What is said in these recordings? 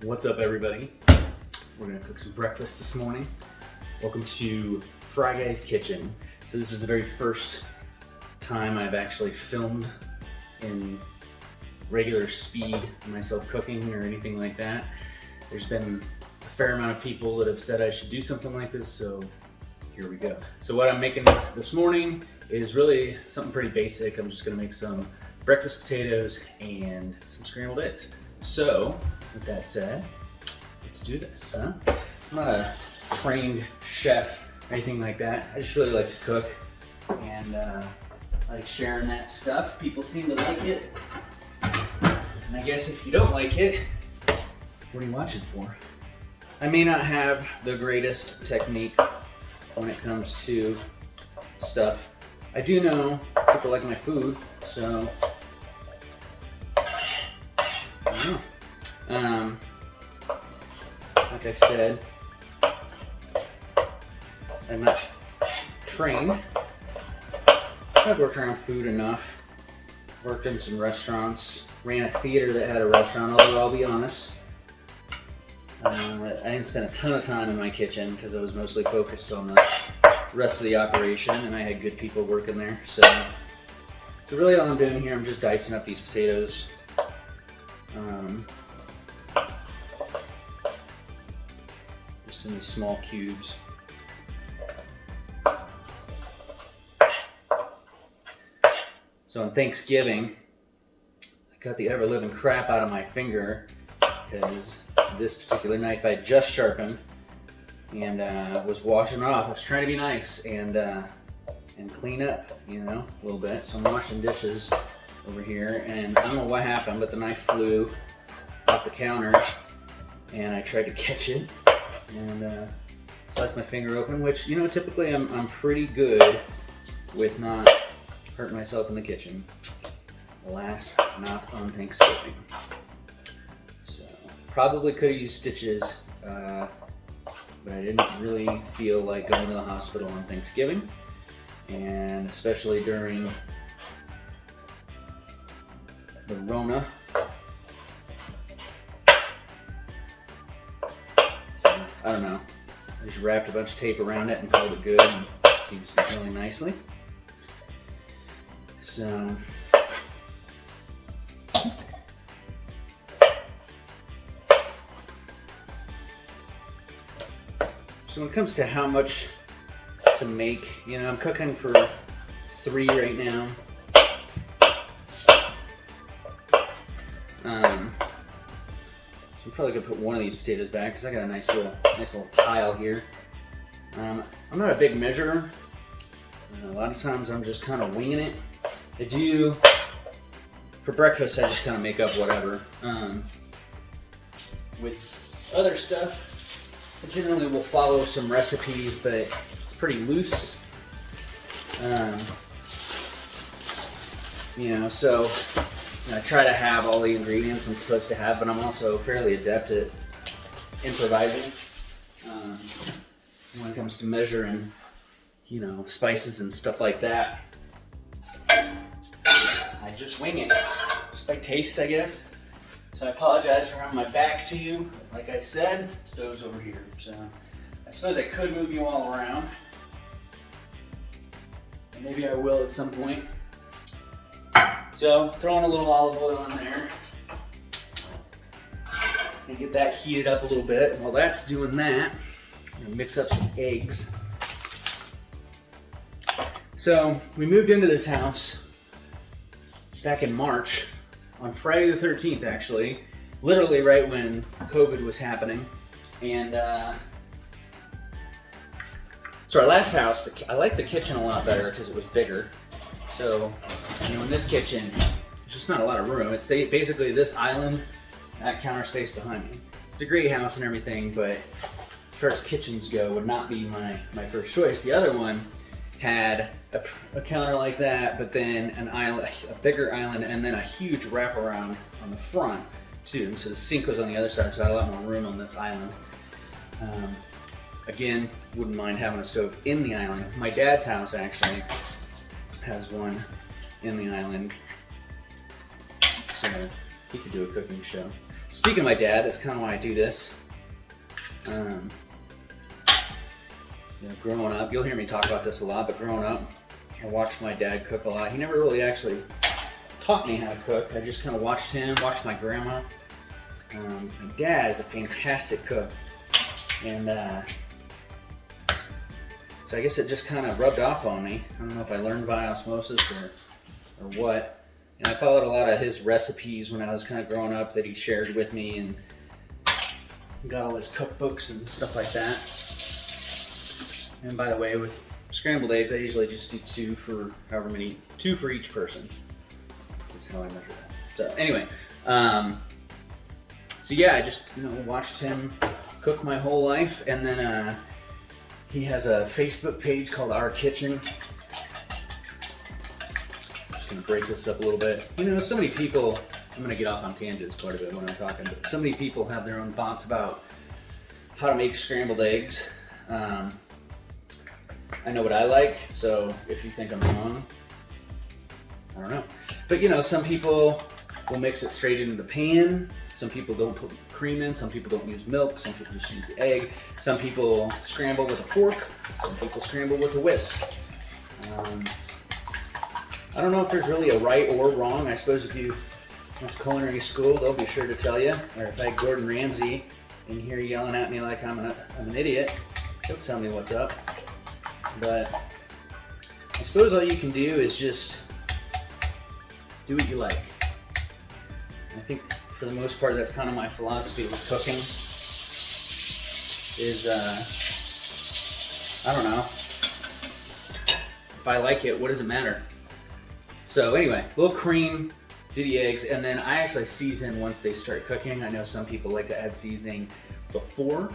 What's up, everybody? We're gonna cook some breakfast this morning. Welcome to Freyguys kitchen. So this is the very first time I've actually filmed in regular speed myself cooking or anything like that. There's been a fair amount of people that have said I should do something like this, so here we go. So what I'm making this morning is really something pretty basic. I'm just gonna make some breakfast potatoes and some scrambled eggs. So, with that said, let's do this, huh? I'm not a trained chef or anything like that. I just really like to cook and like sharing that stuff. People seem to like it. And I guess if you don't like it, what are you watching for? I may not have the greatest technique when it comes to stuff. I do know people like my food, so like I said, I'm not trained. I've worked around food enough. Worked in some restaurants. Ran a theater that had a restaurant, although I'll be honest, I didn't spend a ton of time in my kitchen because I was mostly focused on the rest of the operation, and I had good people working there. So really all I'm doing here, I'm just dicing up these potatoes. Just in these small cubes. So on Thanksgiving, I got the ever-living crap out of my finger because this particular knife I just sharpened and was washing it off. I was trying to be nice and clean up, you know, a little bit. So I'm washing dishes over here, and I don't know what happened, but the knife flew off the counter, and I tried to catch it and sliced my finger open, which, you know, typically I'm pretty good with not hurting myself in the kitchen. Alas, not on Thanksgiving. So probably could have used stitches, but I didn't really feel like going to the hospital on Thanksgiving, and especially during the Rona. So, I don't know. I just wrapped a bunch of tape around it and called it good, and it seems to be healing nicely. So, when it comes to how much to make, you know, I'm cooking for 3 right now. I'm probably gonna put one of these potatoes back because I got a nice little pile here. I'm not a big measurer. A lot of times I'm just kind of winging it. I do, for breakfast, I just kind of make up whatever. With other stuff, I generally will follow some recipes, but it's pretty loose. You know, so I try to have all the ingredients I'm supposed to have, but I'm also fairly adept at improvising when it comes to measuring, you know, spices and stuff like that. I just wing it, just by taste, I guess. So I apologize for having my back to you. Like I said, stove's over here. So I suppose I could move you all around. And maybe I will at some point. So throwing a little olive oil in there and get that heated up a little bit. While that's doing that, I'm gonna mix up some eggs. So we moved into this house back in March, on Friday the 13th actually, literally right when COVID was happening. And so our last house, I liked the kitchen a lot better because it was bigger. So, you know, in this kitchen, there's just not a lot of room. It's basically this island, that counter space behind me. It's a great house and everything, but as far as kitchens go, would not be my first choice. The other one had a counter like that, but then an island, a bigger island, and then a huge wraparound on the front too. And so the sink was on the other side, so I had a lot more room on this island. Again, wouldn't mind having a stove in the island. My dad's house actually has one in the island, so he could do a cooking show. speaking of my dad, that's kind of why I do this. You know, growing up, you'll hear me talk about this a lot, but growing up, I watched my dad cook a lot. He never really actually taught me how to cook. I just kind of watched him, watched my grandma. My dad is a fantastic cook, and so I guess it just kind of rubbed off on me. I don't know if I learned by osmosis or what. And I followed a lot of his recipes when I was kind of growing up that he shared with me, and got all his cookbooks and stuff like that. And by the way, with scrambled eggs, I usually just do two for each person. That's how I measure that. So anyway, so yeah, I just watched him cook my whole life, and then he has a Facebook page called Our Kitchen. Just gonna break this up a little bit. So many people. I'm gonna get off on tangents quite a bit when I'm talking, but so many people have their own thoughts about how to make scrambled eggs. I know what I like, so if you think I'm wrong, I don't know. But some people will mix it straight into the pan. Some people don't put cream in. Some people don't use milk. Some people just use the egg. Some people scramble with a fork. Some people scramble with a whisk. I don't know if there's really a right or wrong. I suppose if you went to culinary school, they'll be sure to tell you. Or if I had Gordon Ramsay in here yelling at me like I'm an idiot, he'll tell me what's up. But I suppose all you can do is just do what you like. I think for the most part, that's kind of my philosophy with cooking. Is I don't know. If I like it, what does it matter? So anyway, a little cream, do the eggs, and then I actually season once they start cooking. I know some people like to add seasoning before.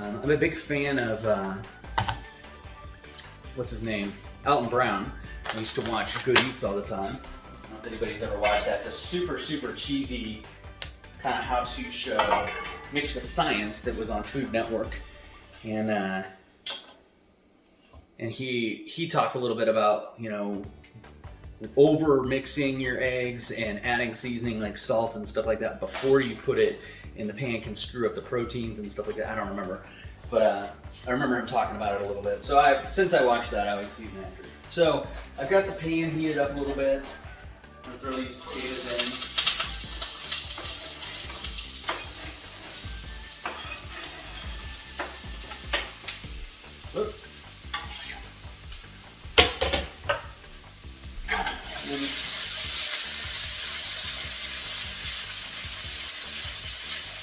I'm a big fan of what's his name? Alton Brown. I used to watch Good Eats all the time. I don't know if anybody's ever watched that. It's a super, super cheesy kind of how-to show mixed with science that was on Food Network. And he talked a little bit about, over mixing your eggs and adding seasoning like salt and stuff like that before you put it in the pan can screw up the proteins and stuff like that. I don't remember. But I remember him talking about it a little bit. So since I watched that, I always season after. So I've got the pan heated up a little bit. I'm gonna throw these potatoes in. Whoop.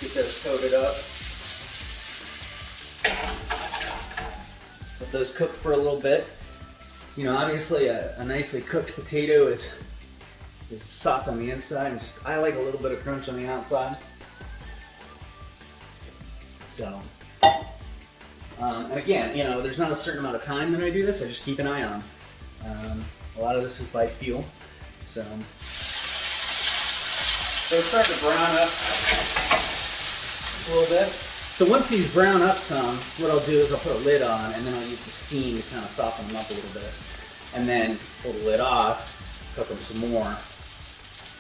Get those coated up. Let those cook for a little bit. Obviously a nicely cooked potato is soft on the inside, and I like a little bit of crunch on the outside. So, and again, there's not a certain amount of time that I do this. I just keep an eye on. A lot of this is by feel. So it's starting to brown up a little bit. So once these brown up some, what I'll do is I'll put a lid on, and then I'll use the steam to kind of soften them up a little bit. And then pull the lid off, cook them some more.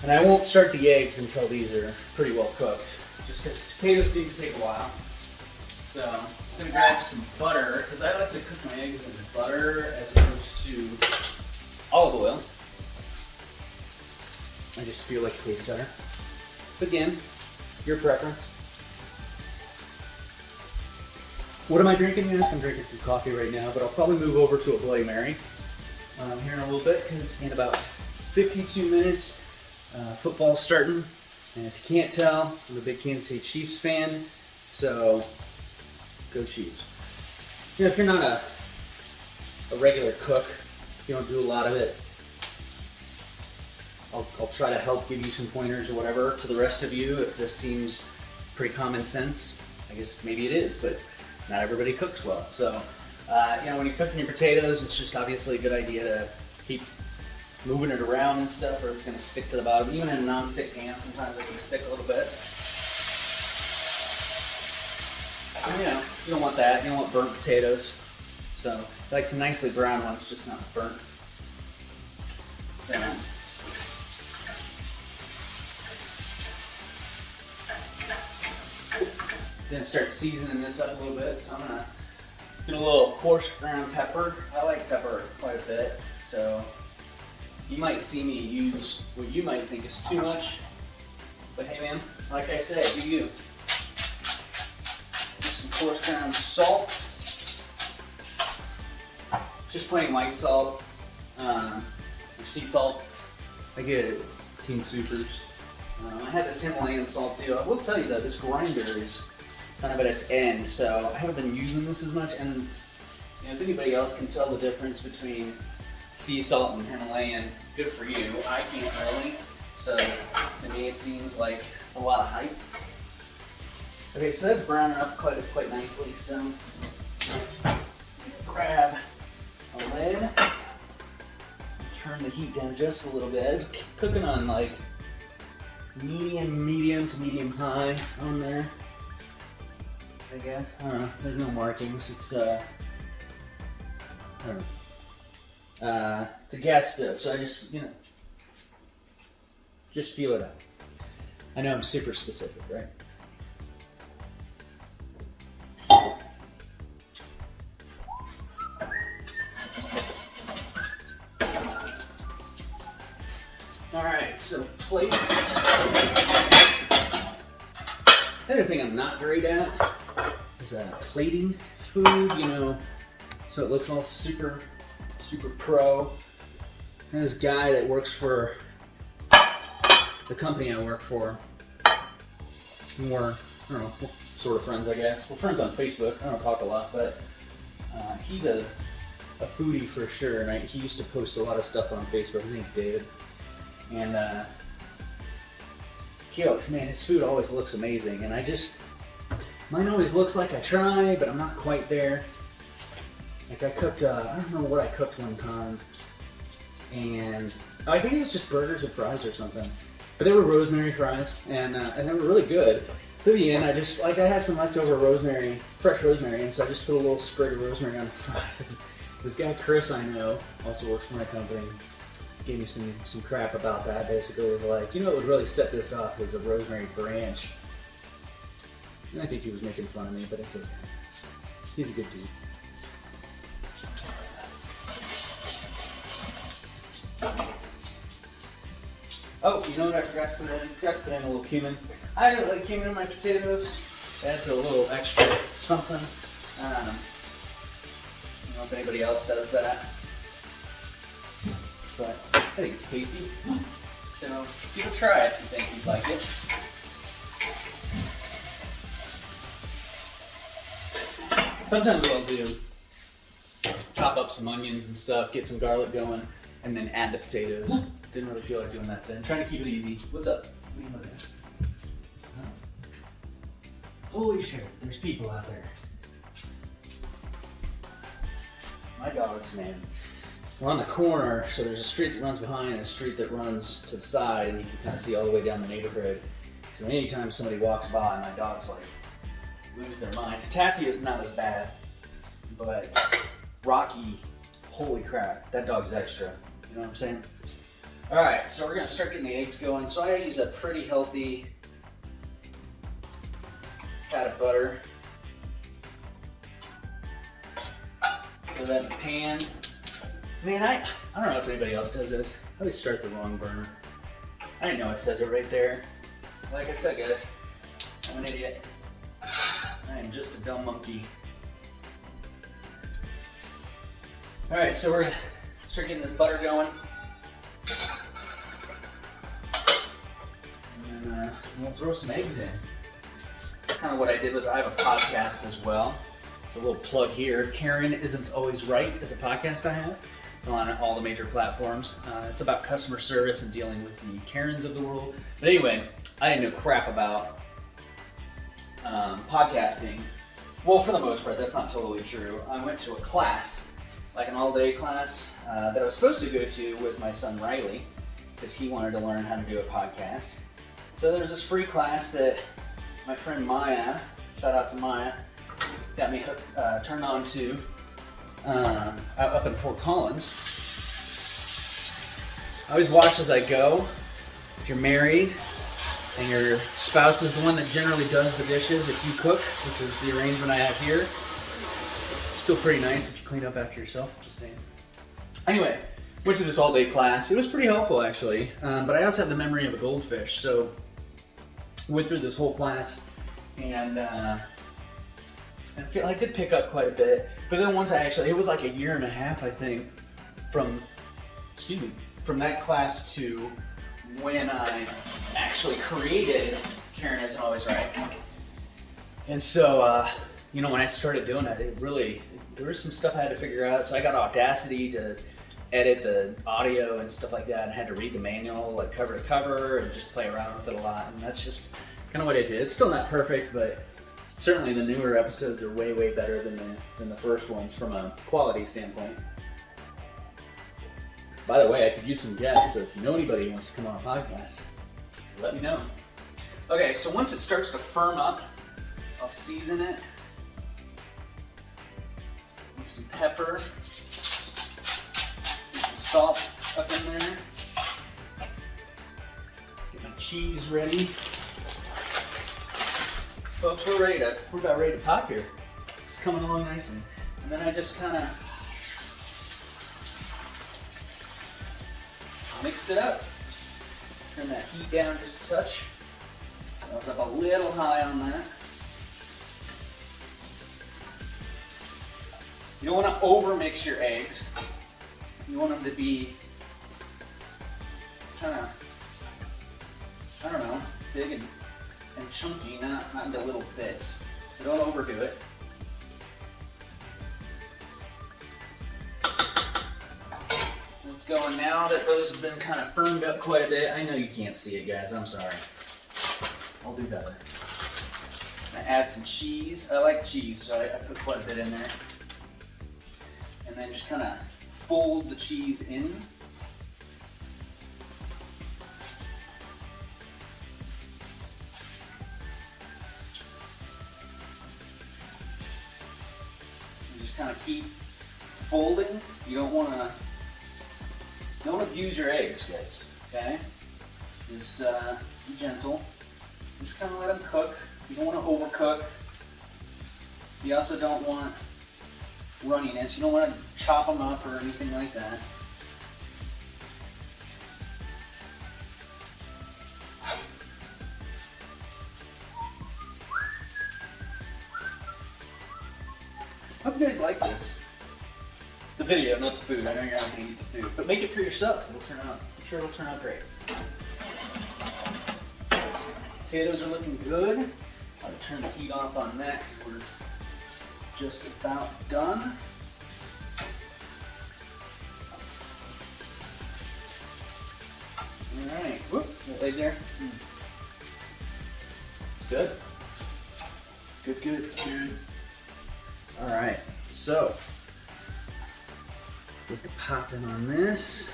And I won't start the eggs until these are pretty well cooked, just because potatoes seem to take a while. So I'm going to grab some butter, because I like to cook my eggs in butter as opposed to olive oil. I just feel like it tastes better. But again, your preference. What am I drinking, you ask? I'm drinking some coffee right now, but I'll probably move over to a Bloody Mary here in a little bit, because in about 52 minutes, football's starting. And if you can't tell, I'm a big Kansas City Chiefs fan, so go Chiefs. If you're not a regular cook, if you don't do a lot of it, I'll try to help give you some pointers or whatever to the rest of you if this seems pretty common sense. I guess maybe it is, but not everybody cooks well. So, when you're cooking your potatoes, it's just obviously a good idea to keep moving it around and stuff, or it's going to stick to the bottom. Even in a non-stick pan, sometimes it can stick a little bit. And, you don't want that. You don't want burnt potatoes. So, I like some nicely brown ones, just not burnt. So, Gonna start seasoning this up a little bit, so I'm gonna get a little coarse ground pepper. I like pepper quite a bit, so you might see me use what you might think is too much, but hey man, like I said, do you. Some coarse ground salt, just plain white salt, or sea salt. I get it, King Supers. I had this Himalayan salt too. I will tell you though, this grinder is kind of at its end, so I haven't been using this as much. And you know, if anybody else can tell the difference between sea salt and Himalayan, good for you. I can't really. So to me, it seems like a lot of hype. Okay, so that's browning up quite nicely. So grab a lid, turn the heat down just a little bit. I was cooking on like medium to medium high on there, I guess. I don't know. There's no markings. It's I don't know. It's a gas stove, so I just just feel it out. I know I'm super specific, right? Alright, so plates. Another thing I'm not great at is plating food, so it looks all super pro. And this guy that works for the company I work for, we're, sort of friends, I guess. We're friends on Facebook. I don't talk a lot, but he's a foodie for sure, and he used to post a lot of stuff on Facebook. His name's David. And man, his food always looks amazing, and mine always looks like I try, but I'm not quite there. Like I cooked, I don't remember what I cooked one time, and I think it was just burgers and fries or something. But they were rosemary fries, and they were really good. At the end, I had some leftover fresh rosemary, and so I just put a little sprig of rosemary on the fries. This guy Chris I know also works for my company. Gave me some crap about that. Basically, it was like, what would really set this off was a rosemary branch. And I think he was making fun of me, but it's okay. He's a good dude. Oh, you know what I forgot to put in? I forgot to put in a little cumin. I don't like cumin in my potatoes. That's a little extra something. I don't know if anybody else does that. But I think it's tasty. So give it a try if you think you'd like it. Sometimes what I'll do, chop up some onions and stuff, get some garlic going, and then add the potatoes. Didn't really feel like doing that then. Trying to keep it easy. What's up? What are you looking at? Oh. Holy shit, there's people out there. My dogs, man. We're on the corner, so there's a street that runs behind and a street that runs to the side, and you can kind of see all the way down the neighborhood. So anytime somebody walks by, my dogs lose their mind. Taffy is not as bad, but Rocky, holy crap, that dog's extra. You know what I'm saying? All right, so we're gonna start getting the eggs going. So I use a pretty healthy pat of butter. Put that in the pan. Man, I don't know if anybody else does this. I always start the wrong burner. I didn't know it says it right there. Like I said, guys, I'm an idiot. I am just a dumb monkey. All right, so we're gonna start getting this butter going. And then we'll throw some eggs in. Kind of what I did I have a podcast as well. A little plug here. Karen Isn't Always Right is a podcast I have. It's on all the major platforms. It's about customer service and dealing with the Karens of the world. But anyway, I didn't know crap about podcasting. Well, for the most part, that's not totally true. I went to a class, like an all-day class, that I was supposed to go to with my son Riley, because he wanted to learn how to do a podcast. So there's this free class that my friend Maya, shout out to Maya, got me turned on to up in Fort Collins. I always watch as I go. If you're married, and your spouse is the one that generally does the dishes if you cook, which is the arrangement I have here. Still pretty nice if you clean up after yourself, just saying. Anyway, went to this all-day class. It was pretty helpful, actually, but I also have the memory of a goldfish, so went through this whole class, and I feel I did pick up quite a bit. But then once it was like a year and a half, I think, from that class to when I actually created Karen Isn't Always Right. And so, when I started doing that, there was some stuff I had to figure out. So I got Audacity to edit the audio and stuff like that, and I had to read the manual like cover to cover and just play around with it a lot. And that's just kind of what I did. It's still not perfect, but certainly the newer episodes are way, way better than the first ones from a quality standpoint. By the way, I could use some guests, so if you know anybody who wants to come on a podcast, let me know. Okay, so once it starts to firm up, I'll season it with some pepper, some salt up in there. Get my cheese ready. Folks, we're about ready to pop here. It's coming along nicely. And then I just kind of mix it up. Turn that heat down just a touch. I was up a little high on that. You don't want to over mix your eggs. You want them to be kind of, I don't know, big and chunky, not into little bits. So don't overdo it. Let's go, and now that those have been kind of firmed up quite a bit, I know you can't see it, guys, I'm sorry. I'll do better. I'm gonna add some cheese. I like cheese, so I put quite a bit in there. And then just kind of fold the cheese in. Kind of keep folding. You don't want to abuse your eggs, guys. Okay, just be gentle. Just kind of let them cook. You don't want to overcook. You also don't want runniness. You don't want to chop them up or anything like that. I hope you guys like this. The video, not the food. I know you're not going to eat the food, but make it for yourself. I'm sure it'll turn out great. Potatoes are looking good. I'll turn the heat off on that because we're just about done. All right. Whoop, that leg there. Good. Good. All right, so get the popping on this.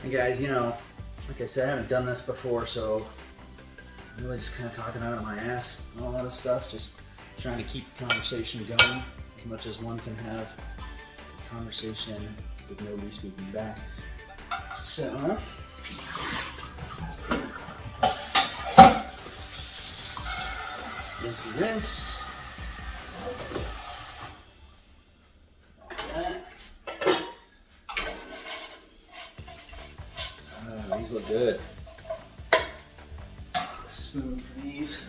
And guys, like I said, I haven't done this before, so I'm really just kind of talking out of my ass and all that stuff, just trying to keep the conversation going as much as one can have a conversation with nobody speaking back. So, rinse. These look good. A spoon for these.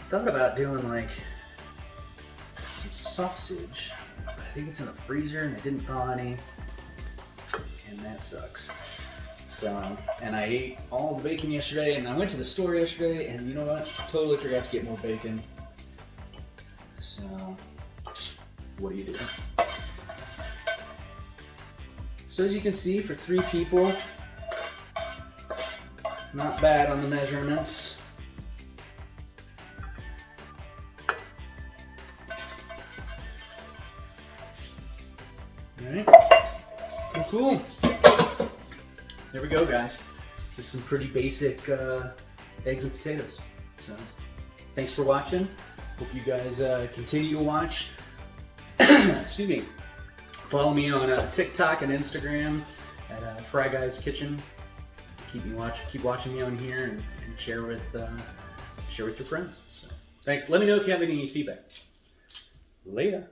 Thought about doing like some sausage. I think it's in the freezer and I didn't thaw any, and that sucks. So, and I ate all the bacon yesterday, and I went to the store yesterday, and you know what? Totally forgot to get more bacon. So, what do you do? So as you can see, for 3 people, not bad on the measurements. Alright, cool. There we go, guys. Just some pretty basic eggs and potatoes. So, thanks for watching. Hope you guys continue to watch. Excuse me. Follow me on TikTok and Instagram at Freyguys Kitchen. Keep watching me on here and share with your friends. So, thanks. Let me know if you have any feedback. Later.